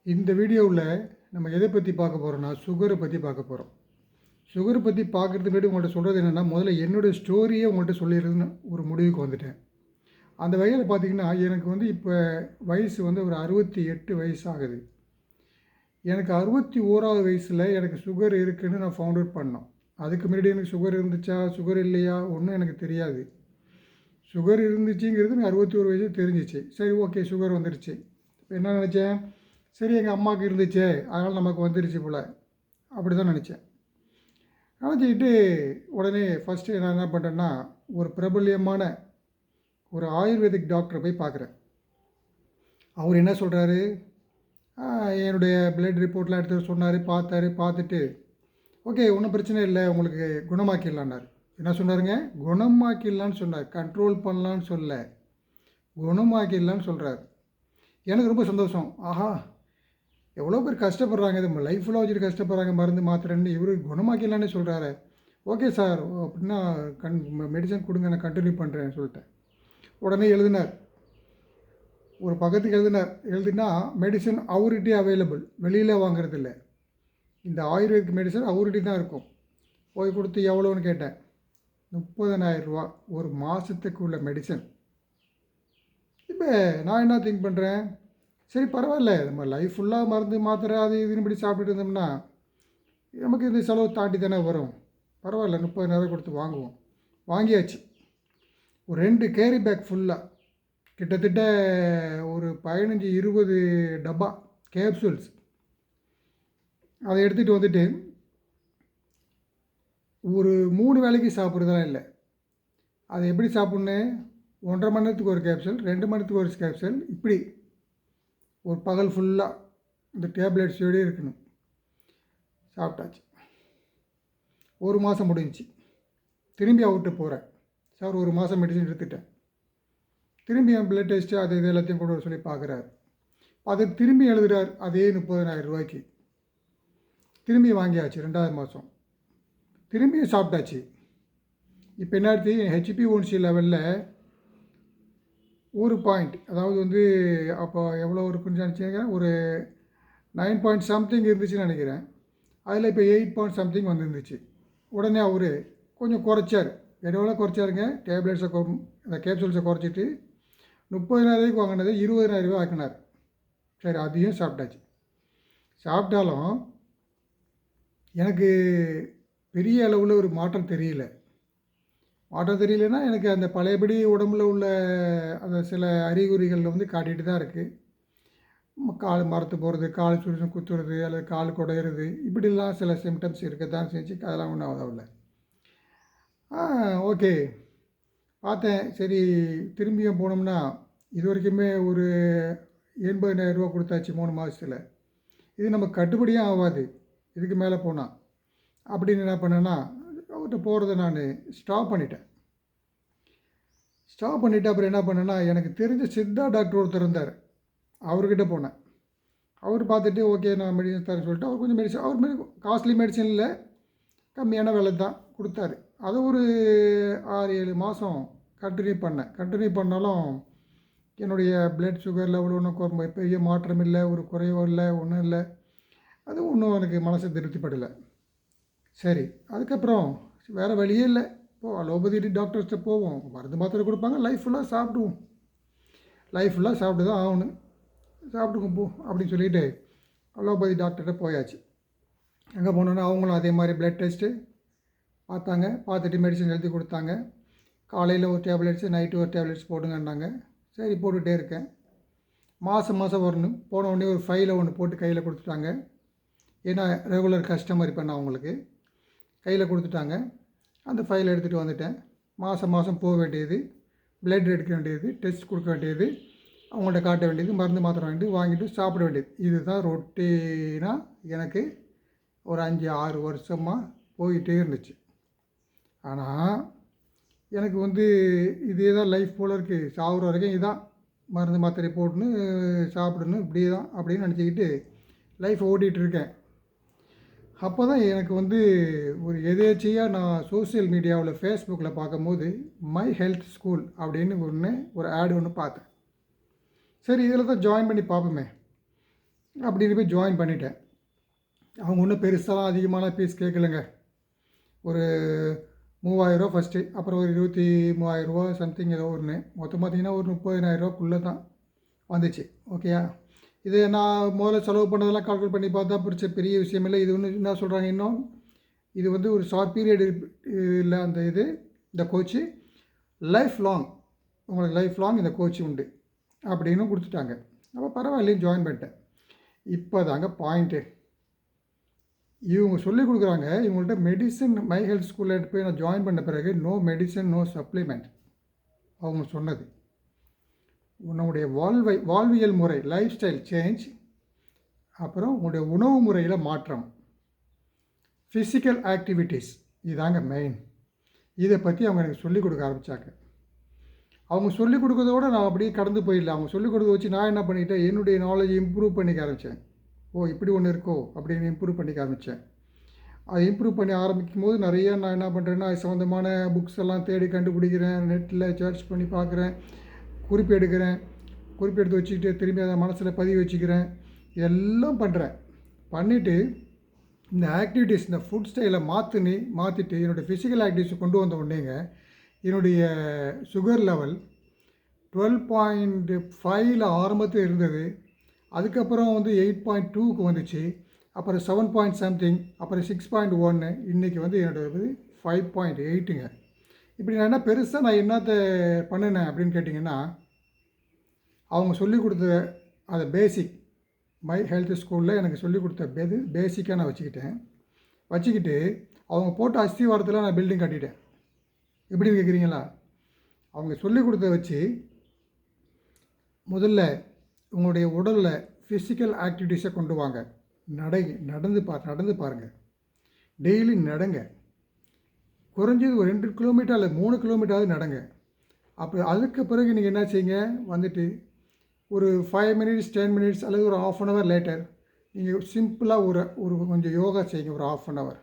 இந்த வீடியோவில் நம்ம எதை பற்றி பார்க்க போகிறோம்னா சுகரை பற்றி பார்க்க போகிறோம். சுகரை பற்றி பார்க்குறதுக்கு முன்னாடி உங்கள்கிட்ட சொல்கிறது என்னென்னா, முதல்ல என்னோடய ஸ்டோரியே உங்கள்கிட்ட சொல்லிடுறதுன்னு ஒரு முடிவுக்கு வந்துட்டேன். அந்த வகையில் பார்த்திங்கன்னா, எனக்கு வந்து இப்போ வயசு வந்து ஒரு 68 வயசு ஆகுது. எனக்கு 61வது வயசில் எனக்கு சுகர் இருக்குதுன்னு நான் ஃபவுண்ட் அவுட் பண்ணோம். அதுக்கு முன்னாடி எனக்கு சுகர் இருந்துச்சா சுகர் இல்லையா ஒன்றும் எனக்கு தெரியாது. சுகர் இருந்துச்சுங்கிறது எனக்கு 61 வயசு தெரிஞ்சிச்சு. சரி, ஓகே, சுகர் வந்துடுச்சு. என்ன நினச்சேன், சரி எங்கள் அம்மாவுக்கு இருந்துச்சே அதனால் நமக்கு வந்துடுச்சு போல், அப்படி தான் நினச்சேன். நினச்சிக்கிட்டு உடனே ஃபஸ்ட்டு நான் என்ன பண்ணுறேன்னா, ஒரு பிரபல்யமான ஒரு ஆயுர்வேதிக் டாக்டரை போய் பார்க்குறேன். அவர் என்ன சொல்கிறாரு, என்னுடைய பிளட் ரிப்போர்ட்லாம் எடுத்து சொன்னார். பார்த்துட்டு ஓகே, ஒன்றும் பிரச்சனை இல்லை, உங்களுக்கு குணமாக்கிடலான்னார். என்ன சொன்னாருங்க, குணமாக்கிடலான்னு சொன்னார். கண்ட்ரோல் பண்ணலான்னு சொல்ல, குணமாக்கிடலான்னு சொல்கிறார். எனக்கு ரொம்ப சந்தோஷம். ஆஹா, எவ்வளோ பேர் கஷ்டப்படுறாங்க, இது லைஃப் ஃபுல்லாக வச்சுட்டு கஷ்டப்படுறாங்க, மருந்து மாத்திரைன்னு இவர் குணமாக்கலான்னு சொல்கிறாரு. ஓகே சார், அப்படின்னா மெடிசன் கொடுங்க, நான் கண்டினியூ பண்ணுறேன்னு சொல்லிட்டேன். உடனே எழுதினார், ஒரு பக்கத்துக்கு எழுதினா மெடிசன் அவர்கிட்டே அவைலபிள், வெளியில் வாங்குறது இல்லை. இந்த ஆயுர்வேதிக் மெடிசன் அவர்கிட்ட தான் இருக்கும். போய் கொடுத்து எவ்வளோன்னு கேட்டேன். 30,000 ரூபா ஒரு மாதத்துக்கு உள்ள மெடிசன். இப்போ நான் என்ன திங்க் பண்ணுறேன், சரி பரவாயில்ல, நம்ம லைஃப் ஃபுல்லாக மருந்து மாத்திரை அது இதுன்னு இப்படி சாப்பிட்டுட்டு இருந்தோம்னா நமக்கு இந்த செலவு தாண்டி தானே வரும். பரவாயில்ல, 30,000 கொடுத்து வாங்குவோம். வாங்கியாச்சு. ஒரு 2 கேரி பேக் ஃபுல்லாக கிட்டத்தட்ட ஒரு 15-20 டப்பா கேப்சூல்ஸ் அதை எடுத்துகிட்டு வந்துட்டு ஒரு 3 வேளைக்கு சாப்பிட்றதெல்லாம் இல்லை. அதை எப்படி சாப்பிட்ணும், 1.5 மணி நேரத்துக்கு ஒரு கேப்சூல், 2 மணி நேரத்துக்கு ஒரு கேப்சூல், இப்படி ஒரு பகல் ஃபுல்லாக இந்த டேப்லெட்ஸோடே இருக்கணும். சாப்பிட்டாச்சு. ஒரு மாதம் முடிஞ்சிச்சு. திரும்பி அவர்கிட்ட போகிறேன். சார், ஒரு மாதம் மெடிசன் எடுத்துட்டேன். திரும்பி என் பிளட் டெஸ்ட்டு அது இது எல்லாத்தையும் கொண்டு வர சொல்லி பார்க்குறாரு. அதை திரும்பி எழுதுகிறார் அதே 30,000 ரூபாய்க்கு. திரும்பி வாங்கியாச்சு 2வது மாதம். திரும்பியும் சாப்பிட்டாச்சு. இப்போ என்னாச்சு, ஹெச்பி1சி லெவலில் ஒரு பாயிண்ட், அதாவது வந்து அப்போ எவ்வளோ இருக்குன்னு நினச்சிக்கிறேன், ஒரு 9 பாயிண்ட் சம்திங் இருந்துச்சுன்னு நினைக்கிறேன். அதில் இப்போ 8 பாயிண்ட் சம்திங் வந்துருந்துச்சு. உடனே அவர் கொஞ்சம் குறைச்சார். எவ்வளோ குறைச்சாருங்க, டேப்லெட்ஸை அந்த கேப்சூல்ஸை குறைச்சிட்டு 30,000 வாங்கினதை 20,000 ஆக்கினார். சரி, அதையும் சாப்பிட்டாச்சு. சாப்பிட்டாலும் எனக்கு பெரிய அளவில் ஒரு மாற்றம் தெரியல. தெரியலன்னா எனக்கு அந்த பழையபடி உடம்புல உள்ள அந்த சில அறிகுறிகள் வந்து காட்டிகிட்டு தான் இருக்குது. கால் மரத்து போகிறது, கால் சுருசம் குத்துறது, அல்லது கால் குடையிறது, இப்படிலாம் சில சிம்டம்ஸ் இருக்க தான் செஞ்சு, அதெல்லாம் ஒன்றும் ஆகல. ஓகே பார்த்தேன். சரி, திரும்பியும் போனோம்னா இது வரைக்குமே ஒரு 80,000 ரூபா கொடுத்தாச்சு 3 மாதத்தில். இது நமக்கு கட்டுப்படியும் ஆகாது இதுக்கு மேலே போனால். அப்படின்னு என்ன பண்ணேன்னா, அவர்கிட்ட போகிறத நான் ஸ்டாப் பண்ணிட்டேன். அப்புறம் என்ன பண்ணேன்னா, எனக்கு தெரிஞ்ச சித்தா டாக்டர் ஒருத்தர் இருந்தார், அவர்கிட்ட போனேன். அவர் பார்த்துட்டு ஓகே நான் மெடிசன் தரேன்னு சொல்லிட்டு அவர் கொஞ்சம் மெடிசன், அவர் காஸ்ட்லி மெடிசன் இல்லை, கம்மியான விலை தான் கொடுத்தாரு. அதை ஒரு 6-7 மாதம் கண்டினியூ பண்ணாலும் என்னுடைய பிளட் சுகர் லெவல் ஒன்றும் பெரிய மாற்றம் இல்லை, ஒரு குறைவும் இல்லை, ஒன்றும் இல்லை. அது ஒன்றும் எனக்கு மனசை திருப்திப்படலை. சரி, அதுக்கப்புறம் வேறு வழியே இல்லை, இப்போது அலோபதி டாக்டர்ஸ்கிட்ட போவோம், மருந்து மாத்திரை கொடுப்பாங்க, லைஃப் ஃபுல்லாக சாப்பிடுவோம், லைஃப் ஃபுல்லாக சாப்பிட்டு தான் ஆகணும், சாப்பிட்டுங்க போ அப்படின்னு சொல்லிவிட்டு அலோபதி டாக்டர்கிட்ட போயாச்சு. அங்கே போனோன்னா அவங்களும் அதே மாதிரி பிளட் டெஸ்ட்டு பார்த்தாங்க. பார்த்துட்டு மெடிசன் எழுதி கொடுத்தாங்க. காலையில் ஒரு டேப்லெட்ஸு, நைட்டு ஒரு டேப்லெட்ஸ் போடுங்கன்னாங்க. சரி, போட்டுகிட்டே இருக்கேன். மாதம் வரணும். போன உடனே ஒரு ஃபைலை ஒன்று போட்டு கையில் கொடுத்துட்டாங்க. ஏன்னா ரெகுலர் கஸ்டமர் இப்போ நான் அவங்களுக்கு கையில் கொடுத்துட்டாங்க. அந்த ஃபைலை எடுத்துகிட்டு வந்துட்டேன். மாதம் போக வேண்டியது, பிளட் எடுக்க வேண்டியது, டெஸ்ட் கொடுக்க வேண்டியது, அவங்கள்ட்ட காட்ட வேண்டியது, மருந்து மாத்திரை வேண்டியது, வாங்கிட்டு சாப்பிட வேண்டியது. இதுதான் ரொட்டீனாக எனக்கு ஒரு 5-6 வருஷமாக போயிட்டே இருந்துச்சு. ஆனால் எனக்கு வந்து இதே தான் லைஃப் போல் இருக்குது, சாகுற வரைக்கும் இதுதான், மருந்து மாத்திரை போட்டுன்னு சாப்பிடணும், இப்படி தான் அப்படின்னு நினச்சிக்கிட்டு லைஃப் ஓட்டிகிட்ருக்கேன். அப்போ தான் எனக்கு வந்து ஒரு எதேச்சையாக நான் சோசியல் மீடியாவில் ஃபேஸ்புக்கில் பார்க்கும்போது மை ஹெல்த் ஸ்கூல் அப்படின்னு ஒரு ஆடு ஒன்று பார்த்தேன். சரி, இதில் தான் ஜாயின் பண்ணி பார்ப்போமே அப்படின்னு போய் ஜாயின் பண்ணிட்டேன். அவங்க ஒன்றும் பெருசாலாம் அதிகமான ஃபீஸ் கேட்கலங்க. ஒரு 3000 ஃபஸ்ட்டு, அப்புறம் ஒரு 23,000 சம்திங் ஏதோ ஒன்று. மொத்தம் பார்த்திங்கன்னா ஒரு 30,000 தான் வந்துச்சு. ஓகேயா? இது நான் முதல்ல செலவு பண்ணதெல்லாம் கால்குலேட் பண்ணி பார்த்தா பெரிய விஷயம் இல்லை. இது ஒன்று என்ன சொல்கிறாங்க, இன்னும் இது வந்து ஒரு ஷார்ட் பீரியட் இல்லை. அந்த இந்த கோச்சு லைஃப் லாங், உங்களுக்கு லைஃப் லாங் இந்த கோச்சு உண்டு அப்படின்னு கொடுத்துட்டாங்க. அப்போ பரவாயில்லையும் ஜாயின் பண்ணிட்டேன். இப்போ தாங்க பாயிண்ட்டு, இவங்க சொல்லிக் கொடுக்குறாங்க. இவங்கள்ட்ட மெடிசன் மை ஹெல்த் ஸ்கூலில் போய் நான் ஜாயின் பண்ண பிறகு நோ மெடிசன் நோ சப்ளிமெண்ட். அவங்க சொன்னது உன்னுடைய வாழ்வியல் முறை, லைஃப் ஸ்டைல் சேஞ்ச், அப்புறம் உங்களுடைய உணவு முறையில் மாற்றம், ஃபிசிக்கல் ஆக்டிவிட்டீஸ், இதாங்க மெயின். இதை பற்றி அவங்க எனக்கு சொல்லிக் கொடுக்க ஆரம்பித்தாங்க. அவங்க சொல்லிக் கொடுக்கறதோடு நான் அப்படியே கடந்து போயிடல. அவங்க சொல்லிக் கொடுக்க வச்சு நான் என்ன பண்ணிட்டேன், என்னுடைய நாலேஜ் இம்ப்ரூவ் பண்ணிக்க ஆரம்பித்தேன். ஓ இப்படி ஒன்று இருக்கோ அப்படின்னு இம்ப்ரூவ் பண்ணிக்க ஆரம்பித்தேன். அதை இம்ப்ரூவ் பண்ணி ஆரம்பிக்கும் போது நிறைய நான் என்ன பண்ணுறேன்னா, அது சம்மந்தமான புக்ஸ் எல்லாம் தேடி கண்டுபிடிக்கிறேன், நெட்டில் சர்ச் பண்ணி பார்க்குறேன், குறிப்பெடுத்து வச்சுக்கிட்டு திரும்பி அதை மனசில் பதிவு வச்சுக்கிறேன். எல்லாம் பண்ணுறேன். பண்ணிவிட்டு இந்த ஆக்டிவிட்டீஸ், இந்த ஃபுட் ஸ்டைலை மாற்றிட்டு என்னுடைய ஃபிசிக்கல் ஆக்டிவிட்டிஸை கொண்டு வந்த உடனேங்க என்னுடைய சுகர் லெவல் 12.5 ஆரம்பத்தில் இருந்தது. அதுக்கப்புறம் வந்து 8.2க்கு வந்துச்சு. அப்புறம் 7 சம்திங், அப்புறம் 6.1, இன்றைக்கி வந்து என்னோடய 5.8ங்க. இப்படி நான் என்ன பெருசாக நான் என்னத்தை பண்ணினேன் அப்படின்னு கேட்டிங்கன்னா, அவங்க சொல்லிக் கொடுத்த அதை பேசிக் மை ஹெல்த் ஸ்கூலில் எனக்கு சொல்லிக் கொடுத்த பேசிக்காக நான் வச்சுக்கிட்டு அவங்க போட்ட அஸ்திவாரத்தில் நான் பில்டிங் கட்டிட்டேன். எப்படின்னு கேட்குறீங்களா? அவங்க சொல்லிக் கொடுத்த வச்சு முதல்ல உங்களுடைய உடலில் ஃபிசிக்கல் ஆக்டிவிட்டீஸை கொண்டு வாங்க. நடந்து பாருங்கள். டெய்லி நடங்க. குறைஞ்சது ஒரு 2 கிலோமீட்டர் அல்லது 3 கிலோமீட்டராவது நடங்க. அப்போ அதுக்கு பிறகு நீங்கள் என்ன செய்யுங்க, வந்துட்டு ஒரு 5 மினிட்ஸ் 10 மினிட்ஸ் அல்லது ஒரு 1/2 hour லேட்டர் நீங்கள் சிம்பிளாக ஒரு கொஞ்சம் யோகா செய்யுங்க. ஒரு 1/2 hour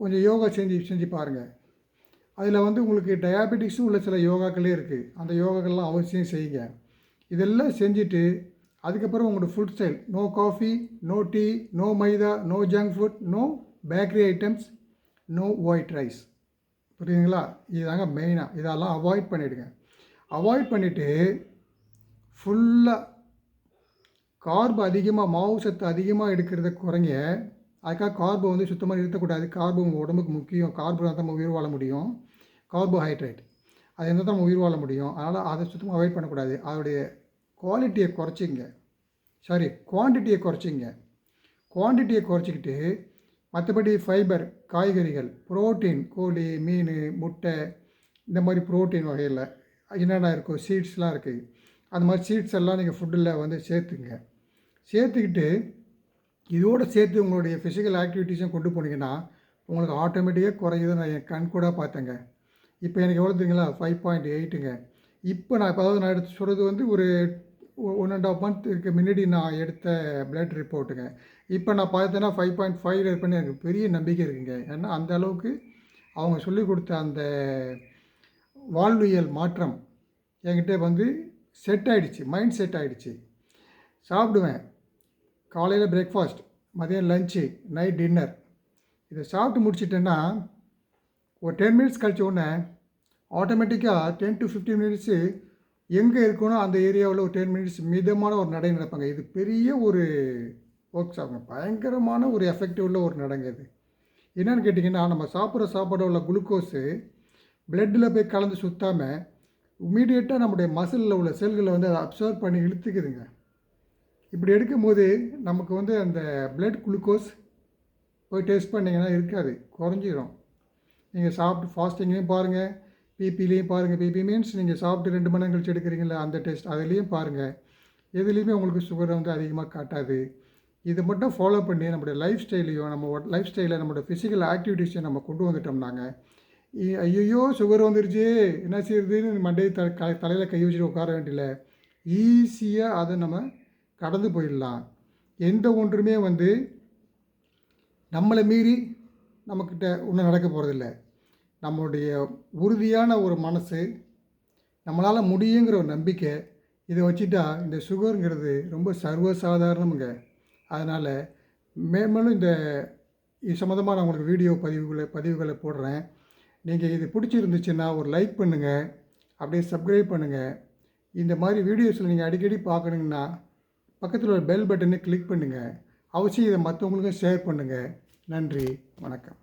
கொஞ்சம் யோகா செஞ்சு பாருங்கள். அதில் வந்து உங்களுக்கு டயாபெட்டிக்ஸும் உள்ள சில யோகாக்களே இருக்குது. அந்த யோகாக்கள்லாம் அவசியம் செய்யுங்க. இதெல்லாம் செஞ்சுட்டு அதுக்கப்புறம் உங்களோட food style, no coffee, no tea, no maida, no junk food, no bakery items, no white rice. புரியுதுங்களா? இதுதாங்க மெயினாக. இதெல்லாம் அவாய்ட் பண்ணிவிடுங்க. அவாய்ட் பண்ணிவிட்டு ஃபுல்லாக கார்பு அதிகமாக, மாவு சத்து அதிகமாக எடுக்கிறத குறைங்க. அதுக்காக கார்பை வந்து சுத்தமாக நிறுத்தக்கூடாது. கார்பு உங்கள் உடம்புக்கு முக்கியம். கார்பு தான் நம்ம உயிர் வாழ முடியும். கார்போஹைட்ரேட் அது இருந்தால் தான் நம்ம உயிர் வாழ முடியும். அதனால் அதை சுத்தமாக அவாய்ட் பண்ணக்கூடாது. அதோடைய குவான்டிட்டியை குறைச்சிக்கிட்டு மற்றபடி ஃபைபர், காய்கறிகள், புரோட்டீன், கோழி, மீன், முட்டை, இந்த மாதிரி புரோட்டீன் வகையில் என்னென்ன இருக்கோ, சீட்ஸ்லாம் இருக்குது. அந்த மாதிரி சீட்ஸ் எல்லாம் நீங்கள் ஃபுட்டில் வந்து சேர்த்துக்கிட்டு இதோடு சேர்த்து உங்களுடைய ஃபிசிக்கல் ஆக்டிவிட்டீஸும் கொண்டு போனீங்கன்னா உங்களுக்கு ஆட்டோமேட்டிக்காக குறையுது. நான் என் கண் கூட பார்த்தேங்க. இப்போ எனக்கு எவ்வளோ தெரியுங்களா? 5.8ங்க. இப்போ நான் எடுத்து சொல்கிறது வந்து ஒரு 1.5 month முன்னாடி நான் எடுத்த பிளட் ரிப்போர்ட்டுங்க. இப்போ நான் பார்த்தேன்னா 5.5 இருப்பேன்னு எனக்கு பெரிய நம்பிக்கை இருக்குங்க. ஏன்னா அந்த அளவுக்கு அவங்க சொல்லிக் கொடுத்த அந்த வாழ்வியல் மாற்றம் என்கிட்ட வந்து மைண்ட் செட் ஆகிடுச்சு. சாப்பிடுவேன். காலையில் பிரேக்ஃபாஸ்ட், மதியம் லஞ்சு, நைட் டின்னர். இதை சாப்பிட்டு முடிச்சிட்டேன்னா ஒரு 10 மினிட்ஸ் கழிச்ச உடனே ஆட்டோமேட்டிக்காக 10 to 15 மினிட்ஸு எங்கே இருக்கணும் அந்த ஏரியாவில் ஒரு 10 மினிட்ஸ் மிதமான ஒரு நடை நடப்பாங்க. இது பெரிய ஒரு ஒர்க் ஷாப்புங்க. பயங்கரமான ஒரு எஃபெக்டிவ் உள்ள ஒரு நடங்க இது. என்னென்னு கேட்டிங்கன்னா, நம்ம சாப்பிட்ற சாப்பாடு உள்ள குளுக்கோஸு பிளட்டில் போய் கலந்து சுற்றாமல் இம்மீடியட்டாக நம்முடைய மசிலில் உள்ள செல்களை வந்து அதை அப்சர்வ் பண்ணி இழுத்துக்குதுங்க. இப்படி எடுக்கும்போது நமக்கு வந்து அந்த பிளட் குளுக்கோஸ் போய் டெஸ்ட் பண்ணிங்கன்னா இருக்காது, குறைஞ்சிடும். நீங்கள் சாப்பிட்டு ஃபாஸ்டிங்லேயும் பாருங்கள், பிபிலையும் பாருங்கள். பிபி மீன்ஸ் நீங்கள் சாப்பிட்டு 2 மணி நேரம் கழிச்சு எடுக்கிறீங்களா, அந்த டெஸ்ட் அதுலேயும் பாருங்கள். எதுலேயுமே உங்களுக்கு சுகரை வந்து அதிகமாக காட்டாது. இதை மட்டும் ஃபாலோ பண்ணி நம்மளுடைய லைஃப் ஸ்டைலில் நம்மளோட ஃபிசிக்கல் ஆக்டிவிட்டீஸை நம்ம கொண்டு வந்துட்டோம்னாங்க, ஐயோ சுகர் வந்துருச்சு என்ன செய்யுதுன்னு மண்டையை தலையில் கை வச்சுட்டு உட்கார வேண்டியதில்லை. ஈஸியாக அதை நம்ம கடந்து போயிடலாம். எந்த ஒன்றுமே வந்து நம்மளை மீறி நம்மக்கிட்ட ஒன்றும் நடக்க போகிறதில்ல. நம்மளுடைய உறுதியான ஒரு மனசு, நம்மளால் முடியுங்கிற ஒரு நம்பிக்கை, இதை வச்சுட்டா இந்த சுகருங்கிறது ரொம்ப சர்வசாதாரணமுங்க. அதனால் மேலும் இது சம்மந்தமாக நான் உங்களுக்கு வீடியோ பதிவுகளை போடுறேன். நீங்கள் இது பிடிச்சிருந்துச்சுன்னா ஒரு லைக் பண்ணுங்கள், அப்படியே சப்ஸ்கிரைப் பண்ணுங்கள். இந்த மாதிரி வீடியோஸில் நீங்கள் அடிக்கடி பார்க்கணுங்கன்னா பக்கத்தில் ஒரு பெல் பட்டனை கிளிக் பண்ணுங்கள். அவசியம் இதை மற்றவங்களுக்கும் ஷேர் பண்ணுங்கள். நன்றி, வணக்கம்.